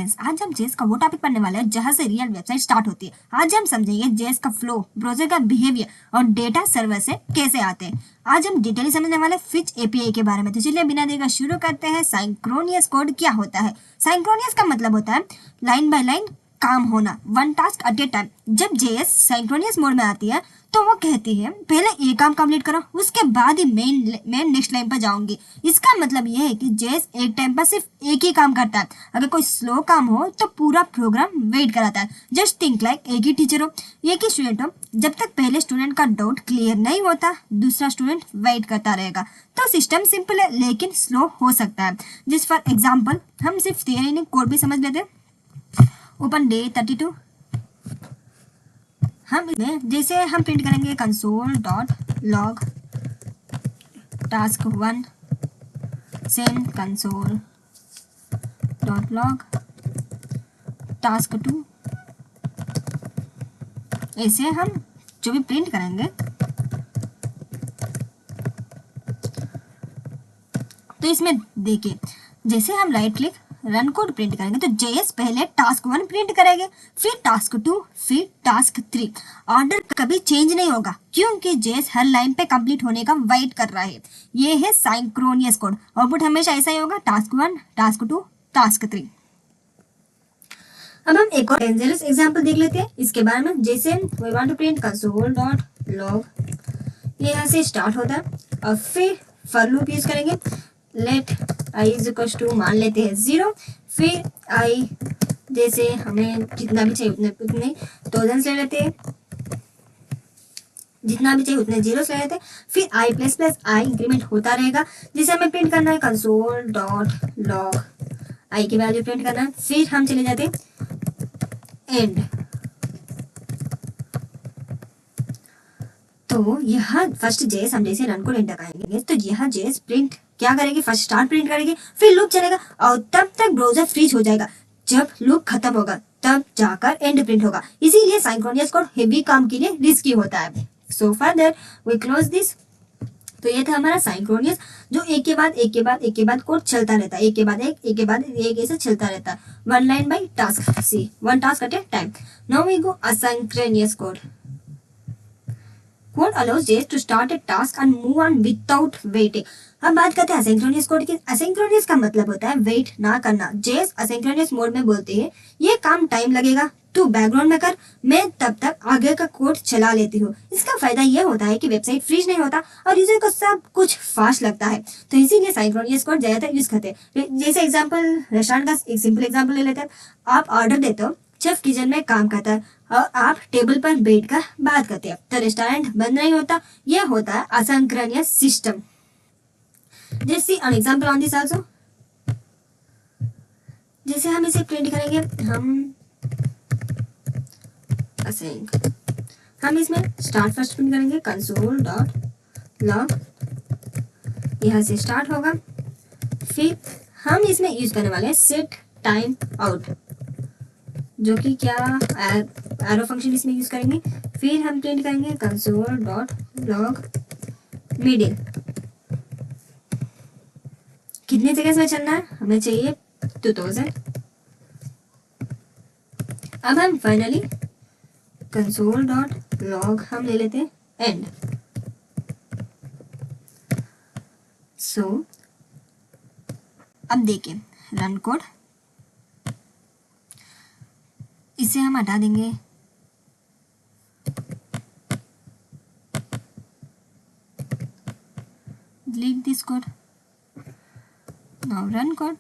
Friends, आज हम JS का वो टॉपिक पढ़ने वाले हैं जहां से रियल वेबसाइट स्टार्ट होती है। आज हम समझेंगे जेएस का फ्लो, ब्राउजर का बिहेवियर और डेटा सर्वर से कैसे आते हैं। आज हम डिटेल समझने वाले फिच एपीआई के बारे में। तो चलिए बिना देर शुरू करते हैं। साइंक्रोनियस कोड क्या होता है? साइंक्रोनियस का मतलब होता है लाइन बाय लाइन काम होना, one task at a time. जब जेएस साइंक्रोनियस मोड में आती है तो वो कहती है पहले ये काम कंप्लीट करो, उसके बाद ही मेन नेक्स्ट लाइन पर जाऊंगी। इसका मतलब ये है कि जेएस एक टाइम पर सिर्फ एक ही काम करता है। अगर कोई स्लो काम हो तो पूरा प्रोग्राम वेट कराता है। जस्ट थिंक लाइक एक ही टीचर हो, एक ही स्टूडेंट हो, जब तक पहले स्टूडेंट का डाउट क्लियर नहीं होता दूसरा स्टूडेंट वेट करता रहेगा। तो सिस्टम सिंपल है लेकिन स्लो हो सकता है। जिस फॉर एग्जाम्पल हम सिर्फ थियरी नहीं कोड भी समझ लेते हैं। Open day 32। हम जैसे हम प्रिंट करेंगे console dot log task 1 same console dot log task 2। ऐसे हम जो भी प्रिंट करेंगे तो इसमें देखिए जैसे हम right click run code print करेंगे तो जेएस पहले टास्क 1 प्रिंट करेंगे, फिर टास्क 2, फिर टास्क 3। ऑर्डर कभी चेंज नहीं होगा क्योंकि जेएस हर लाइन पे कंप्लीट होने का वेट कर रहा है। ये है साइंक्रोनियस कोड। आउटपुट हमेशा ऐसा ही होगा, टास्क 1, टास्क 2, टास्क 3। अब हम एक और डेंजरस एग्जांपल देख लेते हैं इसके बारे में। जैसे we want to print console dot log, ये यहाँ से स्टार्ट होता है और फिर फॉर लूप यूज करेंगे। Let I is equal to मान लेते हैं 0, फिर आई जैसे हमें जितना भी चाहिए उतने थाउजेंड्स ले लेते हैं, जितना भी चाहिए उतने जीरोस ले लेते हैं। फिर आई प्लस प्लस आई इंक्रीमेंट होता रहेगा। जैसे हमें प्रिंट करना है कंसोल डॉट लॉग, आई की वैल्यू प्रिंट करना है। फिर हम चले जाते हैं एंड। तो यहाँ फर्स्ट जेएस हम जैसे रन को एंटर करेंगे तो यहाँ जेएस प्रिंट क्या करेगी, फर्स्ट स्टार्ट प्रिंट करेगी, फिर लूप चलेगा और तब तक ब्राउजर फ्रीज हो जाएगा। जब लूप खत्म होगा तब जाकर एंड प्रिंट होगा। इसीलिए साइंक्रोनियस कोड हेवी काम के लिए रिस्की होता है। So further we close this. तो ये था हमारा साइंक्रोनियस जो एक के बाद एक के बाद एक के बाद कोड चलता रहता है, एक के बाद एक के बाद एक ऐसे चलता रहता है। One line by task, see one task at a time. Now we go asynchronous code. Code allows JS to start a task and move on without waiting. अब बात करते हैं असिंक्रोनियस कोड की। असिंक्रोनियस का मतलब होता है वेट ना करना। JS असिंक्रोनियस मोड में बोलते हैं ये काम टाइम लगेगा, तू बैकग्राउंड में कर, मैं तब तक आगे का कोड चला लेती हूँ। इसका फायदा ये होता है कि वेबसाइट फ्रीज नहीं होता और यूजर को सब कुछ फास्ट लगता है। तो इसीलिए साइंक्रोनियस कोड ज्यादातर यूज करते हैं। जैसे एग्जाम्पल रेस्टोरेंट का एक सिंपल एग्जाम्पल ले लेते हैं। आप ऑर्डर देते हो, शेफ किचन में काम करता है और आप टेबल पर बैठकर बात करते हैं तो रेस्टोरेंट बंद नहीं होता। यह होता है asynchronous system. Just see an example on this also. जैसे हम इसे प्रिंट करेंगे, हम इसमें स्टार्ट फर्स्ट प्रिंट करेंगे कंसोल डॉट लॉग, यहाँ से स्टार्ट होगा। फिर हम इसमें यूज करने वाले हैं सेट टाइम आउट, जो कि क्या एरो फंक्शन इसमें यूज करेंगे। फिर हम प्रिंट करेंगे कंसोल डॉट लॉग मिडिल। कितने सेकंड्स में चलना है, हमें चाहिए 2000। अब हम फाइनली कंसोल डॉट लॉग हम ले लेते हैं एंड। सो अब देखिए रन कोड, इसे हम हटा देंगे। Delete this code. Now run code,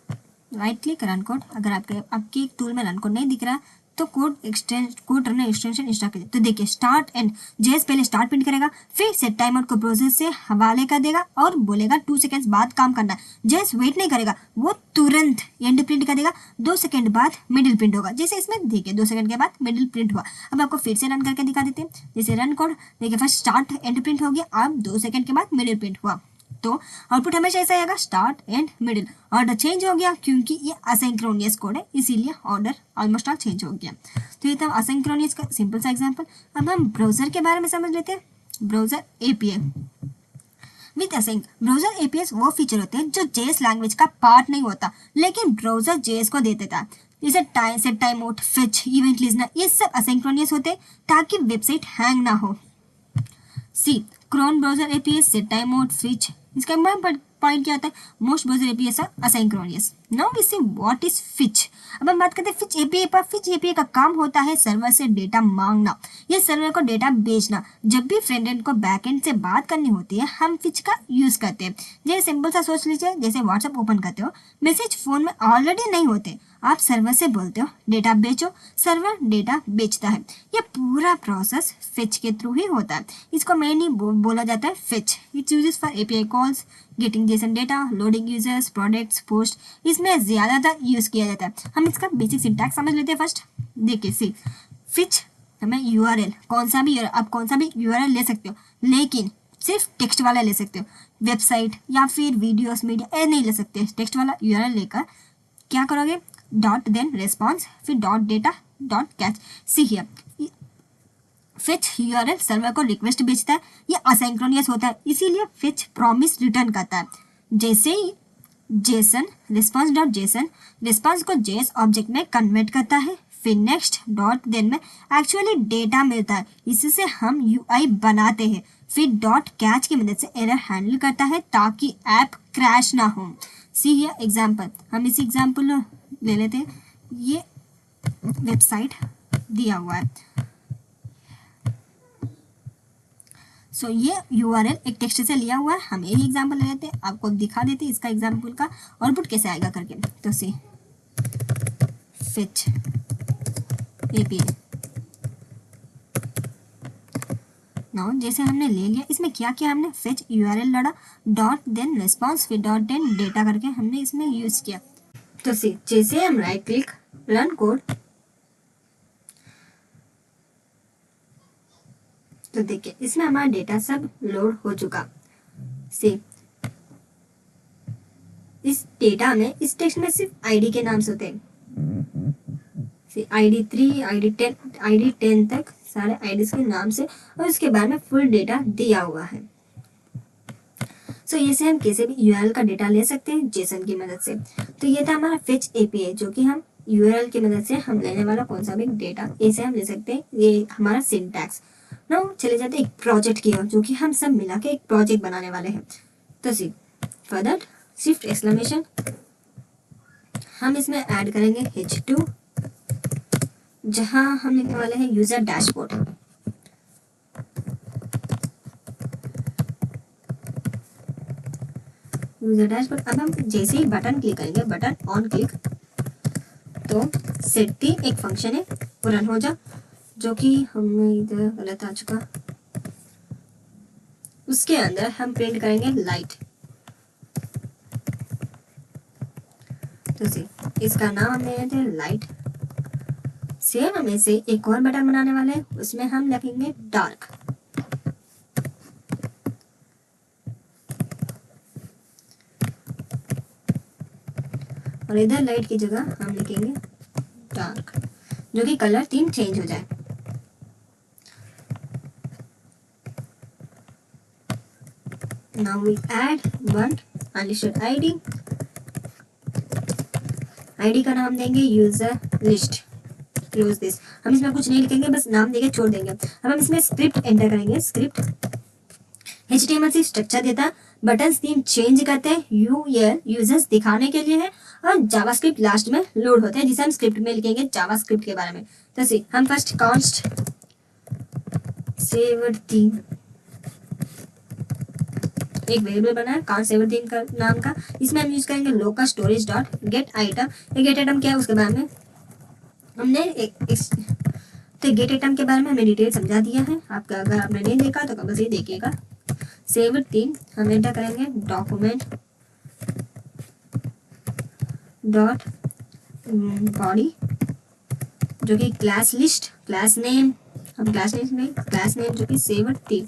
right click run code. अगर आपके टूल में रन कोड नहीं दिख रहा तो कोड रन एक्सटेंशन इंस्टॉल करिए। तो देखिए स्टार्ट एंड, जेएस पहले स्टार्ट प्रिंट करेगा, फिर सेट टाइम आउट को ब्राउज़र से हवाले कर देगा और बोलेगा 2 सेकंड्स बाद काम करना है। जेएस वेट नहीं करेगा, वो तुरंत एंड प्रिंट कर देगा। 2 सेकंड बाद मिडिल प्रिंट होगा। जैसे इसमें देखिए 2 सेकंड के बाद मिडिल प्रिंट हुआ। अब आपको फिर से रन करके दिखा देते हैं। जैसे रन कोड देखिए फर्स्ट स्टार्ट एंड प्रिंट हो गया, अब 2 सेकंड के बाद मिडिल प्रिंट हुआ। तो आउटपुट हमेशा ऐसा आएगा, start and middle. Order change हो गया क्योंकि ये असिंक्रोनियस कोड है, इसीलिए ऑर्डर ऑलमोस्ट ऑल चेंज हो गया। तो ये था असिंक्रोनियस का सिंपल सा एग्जांपल। अब हम ब्राउजर के बारे में समझ लेते हैं। Browser API with async. Browser API वो फीचर होते हैं जो जेएस लैंग्वेज का पार्ट नहीं होता लेकिन ब्राउजर जेएस को दे देता है। जैसे time set timeout, Fitch, event listener, ये सब असिंक्रोनियस होते हैं ताकि वेबसाइट हैंग ना हो। See Chrome browser API set timeout, fetch, इसका इम्पोर्टेंट पॉइंट क्या होता है, most browser API are asynchronous. Now we see what is fetch. अब हम बात करते हैं फिच एपीआई पर। फिच एपीआई का काम होता है सर्वर से डेटा मांगना या सर्वर को डेटा भेजना। जब भी फ्रंट एंड को बैक एंड से बात करनी होती है हम फिच का यूज करते हैं। जैसे सिंपल सा सोच लीजिए, जैसे व्हाट्सएप ओपन करते हो, मैसेज फोन में ऑलरेडी नहीं होते, आप सर्वर से बोलते हो डेटा बेचो, सर्वर डेटा बेचता है। ये पूरा प्रोसेस फिच के थ्रू ही होता है। इसको मेनली बोला जाता है Fitch. It's uses for API calls, getting Jason data, loading users, products, post, इसमें ज्यादातर यूज किया जाता है। हम इसका बेसिक सिंटैक्स समझ लेते हैं फर्स्ट। देखिए सी फिच हमें यूआरएल, आप कौन सा भी यूआरएल ले सकते हो, लेकिन सिर्फ टेक्स्ट वाला ले सकते हो। वेबसाइट या फिर वीडियोस, मीडिया नहीं ले सकते। टेक्स्ट वाला यूआरएल लेकर क्या करोगे, डॉट देन रेस्पॉन्स, फिर dot data dot catch. See here Fitch URL server को रिक्वेस्ट भेजता है, ये असिंक्रोनियस होता है, इसीलिए फिच प्रॉमिस रिटर्न करता है। जैसे ही JSON response dot JSON response को जेस ऑब्जेक्ट में कन्वर्ट करता है, फिर नेक्स्ट डॉट देन में एक्चुअली डेटा मिलता है, इससे हम यूआई बनाते हैं। फिर डॉट कैच की मदद से एरर हैंडल करता है ताकि ऐप क्रैश ना हो। सी हियर एग्जांपल, हम इसी एग्जांपल ले लेते हैं। ये वेबसाइट दिया हुआ है, सो ये यूआरएल एक टेक्स्ट से लिया हुआ है। हम यही एग्जांपल ले लेते हैं, आपको दिखा देते हैं इसका एग्जांपल का आउटपुट कैसे आएगा करके। तो सी फिच एपीआई, नाउ जैसे हमने ले लिया, इसमें क्या किया हमने, फिच यूआरएल लड़ा, डॉट देन रिस्पॉन्स, फिर डॉट देन डेटा करके हमने इसमें यूज किया। तो सी जैसे हम राइट क्लिक रन कोड, तो देखिए इसमें हमारा डेटा सब लोड हो चुका। सी इस डेटा में, इस टेक्स्ट में सिर्फ आईडी के नाम से होते हैं। सी ID 3, ID 10 तक सारे आईडीज के नाम से, और उसके बाद में फुल डेटा दिया हुआ है। सो ये से हम किसी भी यूआरएल का डेटा ले सकते हैं जेसन की मदद से। तो ये था हमारा फिच एपीआई, जो कि हम यूआरएल की मदद से हम लेने वाला कौन सा भी डेटा ऐसे हम ले सकते हैं। ये हमारा सिंटैक्स। नाउ चले जाते हैं एक प्रोजेक्ट की ओर, जो कि हम सब मिला के एक प्रोजेक्ट बनाने वाले हैं। तो सी फर्दर शिफ्ट एक्सक्लेमेशन, हम इसमें ऐड करेंगे H2, जहां हम लिखने वाले हैं यूजर डैशबोर्ड। User dashboard. अब हम जैसे ही बटन क्लिक करेंगे, बटन ऑन क्लिक, तो सेट एक फंक्शन है वो रन हो जा, जो कि हमें इधर गलत आ चुका। उसके अंदर हम प्रिंट करेंगे लाइट। तो सी इसका नाम हमने दिया लाइट। सेम हम ऐसे एक और बटन बनाने वाले हैं, उसमें हम लिखेंगे डार्क। और इधर लाइट की जगह हम लिखेंगे डार्क, जो कि कलर थीम चेंज हो जाए। Now we add one unlisted ID। ID का नाम देंगे यूजर लिस्ट। Close this. हम इसमें कुछ नहीं लिखेंगे, बस नाम देके छोड़ देंगे। अब हम इसमें स्क्रिप्ट एंटर करेंगे। स्क्रिप्ट HTML से स्ट्रक्चर देता है, बटन थीम चेंज करते हैं, यूआरएल यूजर्स दिखाने के लिए है, और जावास्क्रिप्ट लास्ट में लोड होते हैं, जिसे हम स्क्रिप्ट में लिखेंगे जावास्क्रिप्ट के बारे में। तो सी हम फर्स्ट कॉन्स्ट सेवर थीम, एक वेरिएबल बना है कॉन्स्ट सेवर थीम का नाम का, इसमें हम यूज करेंगे local storage dot gate item. Gate item क्या है उसके बारे में हमने तो गेट आइटम के बारे में हमने डिटेल समझा दिया है। आपका अगर आपने नहीं देखा तो कब से देखिएगा। सेव थीम हम एंटर करेंगे डॉक्यूमेंट डॉट बॉडी, जो कि क्लास लिस्ट, क्लास नेम, हम क्लास लिस्ट नहीं, क्लास नेम जो कि सेव थीम।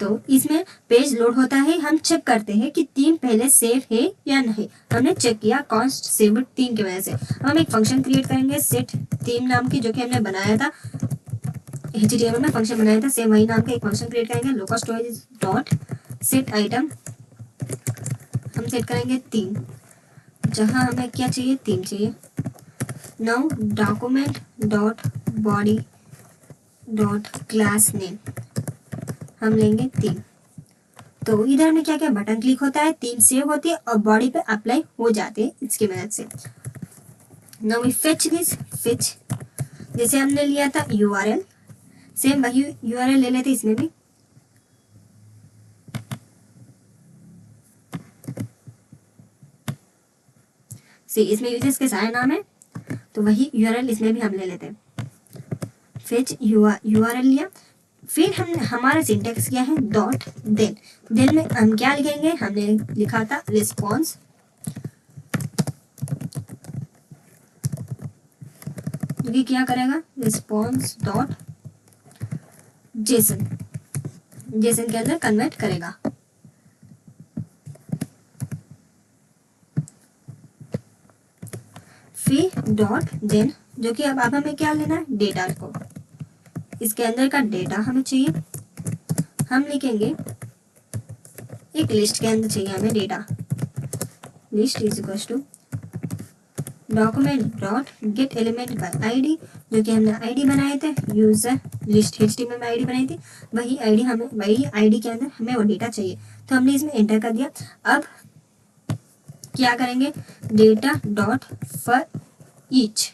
तो इसमें पेज लोड होता है, हम चेक करते हैं कि थीम पहले सेव है या नहीं। हमने चेक किया कॉन्स्ट सेव थीम की वजह से। हम एक फंक्शन क्रिएट करेंगे सेट थीम नाम की, जो कि हमने बनाया था HTML में फंक्शन बनाया था, सेम वही नाम का एक फंक्शन क्रिएट करेंगे local storage dot set item. हम सेट करेंगे थीम जहाँ हमें क्या चाहिए, थीम चाहिए। Now document dot body dot class name हम लेंगे थीम। तो इधर में क्या क्या बटन क्लिक होता है, थीम सेव होती है और बॉडी पे अप्लाई हो जाते हैं इसकी मदद से। Now we fetch this, fetch जैसे हमने लिया था URL, सेम वही URL ले लेते इसमें भी। इसमें यूजर्स के सारे नाम है तो वही URL इसमें भी हम ले लेते हैं। फेच URL लिया, फिर हमने हमारा सिंटेक्स क्या है, डॉट देन में हम क्या लिखेंगे, हमने लिखा था रिस्पॉन्स, जो कि क्या करेगा, रिस्पॉन्स डॉट जेसन के अंदर कन्वर्ट करेगा। फिर डॉट देन, जो कि अब हमें क्या लेना है, डेटा को, इसके अंदर का डेटा हमें चाहिए। हम लिखेंगे एक लिस्ट के अंदर चाहिए हमें data, list is equal to document dot get element by ID, जो कि हमने आईडी बनाए थे, यूजर लिस्ट HTML में आईडी बनाई थी, वही आईडी के अंदर हमें वो डेटा चाहिए। तो हमने इसमें एंटर कर दिया। अब क्या करेंगे, data dot for each,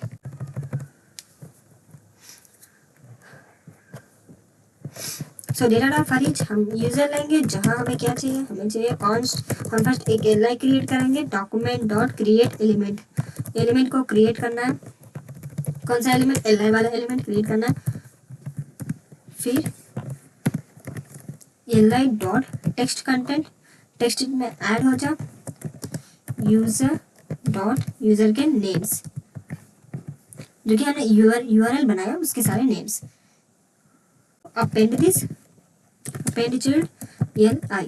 so data dot for each हम यूजर लेंगे, जहां हमें क्या चाहिए, हमें चाहिए कॉन्स्ट। हम फर्स्ट एक एलिमेंट क्रिएट करेंगे, डॉक्यूमेंट डॉट क्रिएट एलिमेंट को क्रिएट करना है। कौन सा एलिमेंट, li वाला एलिमेंट क्रिएट करना है। फिर li dot text content, text में ऐड हो जा यूजर डॉट यूजर के नेम्स, जो कि हमने URL बनाया उसके सारे names. Append this, append chilled li,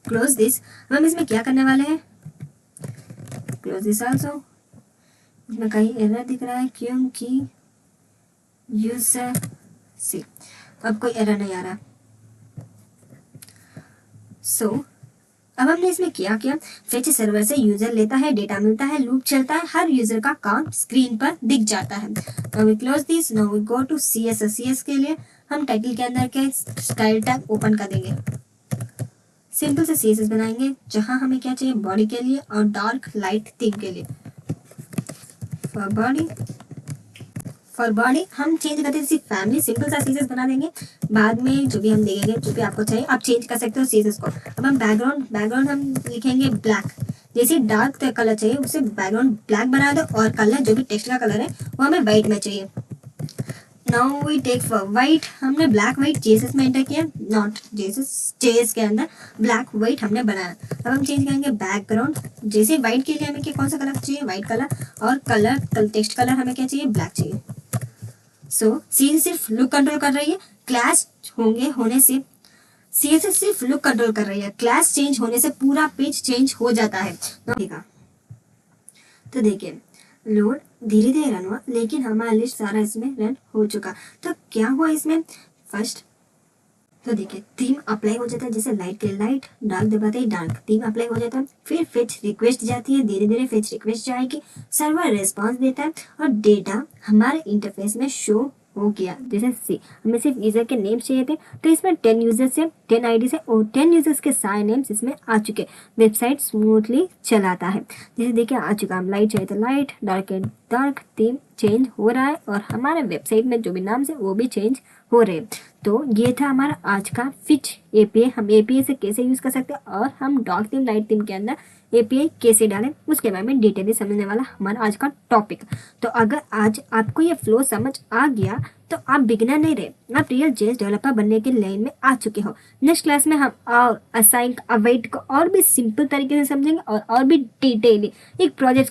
close this. हम इसमें क्या करने वाले हैं, क्लोज दिस आल्सो। इसमें कहीं एरर दिख रहा है क्योंकि यूजर से, अब कोई एरर नहीं आ रहा। सो अब हमने इसमें क्या किया, फेच सर्वर से यूजर लेता है, डेटा मिलता है, लूप चलता है, हर यूजर का काम स्क्रीन पर दिख जाता है। Now we close this, now we go to CSS के लिए हम टाइटल के अंदर के स्टाइल टैग ओपन कर देंगे। सिंपल से CSS बनाएंगे, जहां हमें क्या चाहिए, बॉडी के लिए और डार्क लाइट थीम के लिए। फॉर बॉडी हम चेंज करते हैं फैमिली, सिंपल सा CSS बना देंगे। बाद में जो भी हम देंगे, जो भी आपको चाहिए आप चेंज कर सकते हो CSS को। अब हम बैकग्राउंड हम लिखेंगे ब्लैक, जैसे डार्क कलर चाहिए उसे बैकग्राउंड ब्लैक बना दो, और कलर जो भी टेक्स्ट का कलर है वो हमें व्हाइट में चाहिए। Now we take for white, हमने ब्लैक व्हाइट JSS में एंटर किया, नॉट JS के अंदर ब्लैक व्हाइट हमने बनाया। अब हम चेंज करेंगे बैकग्राउंड, जैसे व्हाइट के लिए हमें क्या, कौन सा कलर चाहिए, व्हाइट कलर, और टेक्स्ट कलर हमें क्या चाहिए, ब्लैक चाहिए। सो CSS सिर्फ लुक कंट्रोल कर रही है, क्लास होने से CSS सिर्फ लुक कंट्रोल कर रही है, क्लास चेंज होने से पूरा पेज चेंज हो जाता है। तो देखिए लोड धीरे धीरे रन हुआ, लेकिन हमारा लिस्ट सारा इसमें रन हो चुका। तो क्या हुआ इसमें, फर्स्ट तो देखिए थीम अप्लाई हो जाता है, जैसे लाइट के लाइट, डार्क दबाते ही डार्क, थीम अप्लाई हो जाता है। फिर फेच रिक्वेस्ट जाती है, धीरे धीरे फेच रिक्वेस्ट जाएगी, सर्वर रिस्पांस देता है और डेटा हमारे इंटरफेस में शो हो गया। जैसे सी हमें सिर्फ यूजर के नेम्स चाहिए थे, तो इसमें 10 यूजर से 10 आईडी से और 10 यूजर्स के सारे नेम्स इसमें आ चुके। वेबसाइट स्मूथली चलाता है। जैसे देखिए आ चुका, हम लाइट चाहिए तो light, dark and dark, theme change हो रहा है और हमारे वेबसाइट में जो भी नाम है वो भी चेंज हो रहे हैं। तो ये था हमारा आज का फिच API। हम API से कैसे यूज़ कर सकते हैं और हम डार्क थीम लाइट थीम के अंदर API कैसे डालें, उसके बारे में डिटेली समझने वाला हमारा आज का टॉपिक। तो अगर आज आपको ये फ्लो समझ आ गया तो आप बिगिनर नहीं रहे, आप रियल JS डेवलपर बनने की लाइन में आ चुके हो। नेक्स्ट क्लास में हम असाइन अवॉइड को और भी सिंपल तरीके से समझेंगे और भी डिटेली एक प्रोजेक्ट